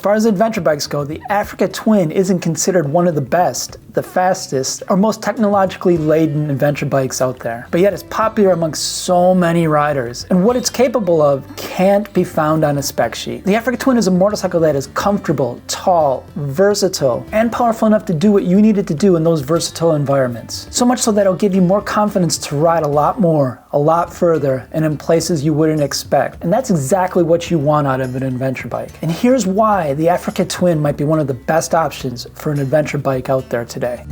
far as adventure bikes go, the Africa Twin isn't considered one of the best, the fastest, or most technologically laden adventure bikes out there. But yet it's popular amongst so many riders, and what it's capable of can't be found on a spec sheet. The Africa Twin is a motorcycle that is comfortable, tall, versatile, and powerful enough to do what you need it to do in those versatile environments. So much so that it'll give you more confidence to ride a lot more, a lot further, and in places you wouldn't expect. And that's exactly what you want out of an adventure bike. And here's why the Africa Twin might be one of the best options for an adventure bike out there today.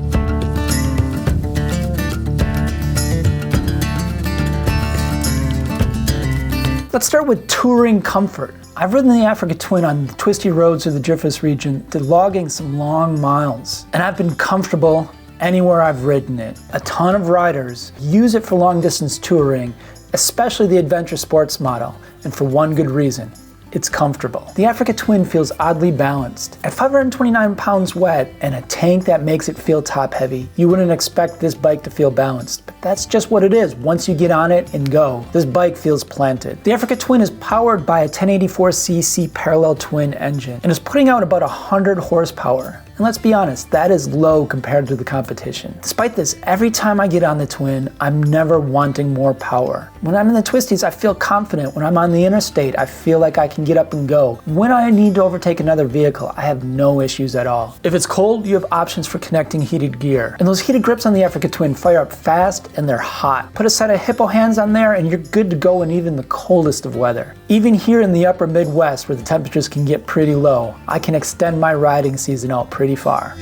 Let's start with touring comfort. I've ridden the Africa Twin on the twisty roads of the Driftless region to logging some long miles, and I've been comfortable anywhere I've ridden it. A ton of riders use it for long distance touring, especially the adventure sports model, and for one good reason: it's comfortable. The Africa Twin feels oddly balanced. At 529 pounds wet and a tank that makes it feel top heavy, you wouldn't expect this bike to feel balanced, but that's just what it is. Once you get on it and go, this bike feels planted. The Africa Twin is powered by a 1084cc parallel twin engine and is putting out about 100 horsepower. And let's be honest, that is low compared to the competition. Despite this, every time I get on the Twin, I'm never wanting more power. When I'm in the twisties, I feel confident. When I'm on the interstate, I feel like I can get up and go. When I need to overtake another vehicle, I have no issues at all. If it's cold, you have options for connecting heated gear. And those heated grips on the Africa Twin fire up fast and they're hot. Put a set of hippo hands on there and you're good to go in even the coldest of weather. Even here in the upper Midwest, where the temperatures can get pretty low, I can extend my riding season out pretty far.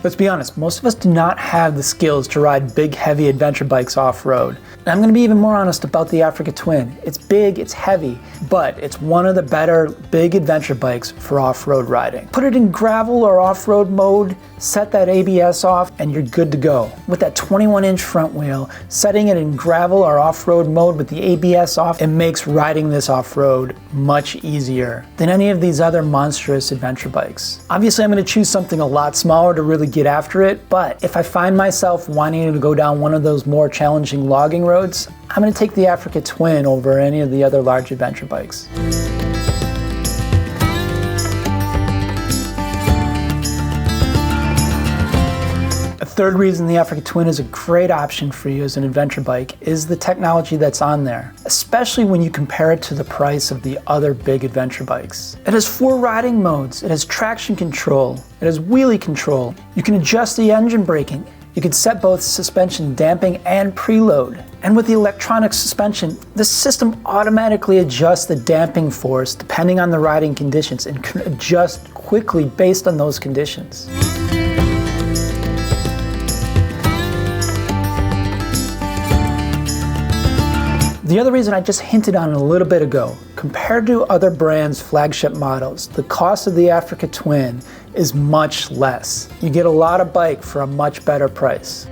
Let's be honest, most of us do not have the skills to ride big, heavy adventure bikes off-road. And I'm going to be even more honest about the Africa Twin. It's big, it's heavy, but it's one of the better big adventure bikes for off-road riding. Put it in gravel or off-road mode, set that ABS off, and you're good to go. With that 21-inch front wheel, setting it in gravel or off-road mode with the ABS off, it makes riding this off-road much easier than any of these other monstrous adventure bikes. Obviously, I'm going to choose something a lot smaller to really get after it, but if I find myself wanting to go down one of those more challenging logging roads, I'm going to take the Africa Twin over any of the other large adventure bikes. A third reason the Africa Twin is a great option for you as an adventure bike is the technology that's on there, especially when you compare it to the price of the other big adventure bikes. It has 4 riding modes, it has traction control, it has wheelie control, you can adjust the engine braking, you can set both suspension damping and preload. And with the electronic suspension, the system automatically adjusts the damping force depending on the riding conditions and can adjust quickly based on those conditions. The other reason I just hinted on a little bit ago, compared to other brands' flagship models, the cost of the Africa Twin is much less. You get a lot of bike for a much better price.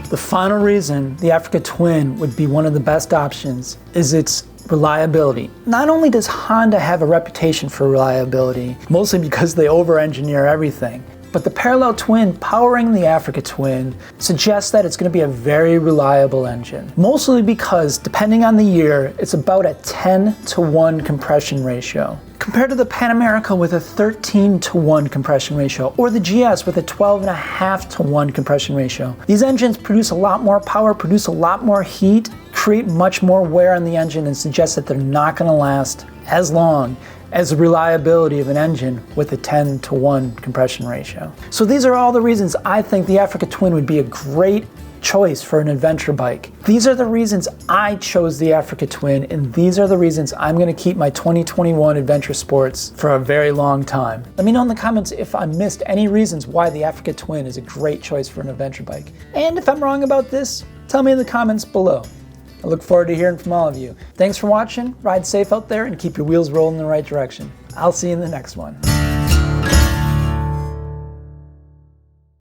The final reason the Africa Twin would be one of the best options is its reliability. Not only does Honda have a reputation for reliability, mostly because they over-engineer everything, but the parallel twin powering the Africa Twin suggests that it's going to be a very reliable engine. Mostly because, depending on the year, it's about a 10-to-1 compression ratio. Compared to the Pan America with a 13-to-1 compression ratio, or the GS with a 12.5-to-1 compression ratio. These engines produce a lot more power, produce a lot more heat, create much more wear on the engine, and suggest that they're not going to last as long as the reliability of an engine with a 10-to-1 compression ratio. So these are all the reasons I think the Africa Twin would be a great choice for an adventure bike. These are the reasons I chose the Africa Twin, and these are the reasons I'm going to keep my 2021 Adventure Sports for a very long time. Let me know in the comments if I missed any reasons why the Africa Twin is a great choice for an adventure bike. And if I'm wrong about this, tell me in the comments below. I look forward to hearing from all of you. Thanks for watching, ride safe out there, and keep your wheels rolling in the right direction. I'll see you in the next one.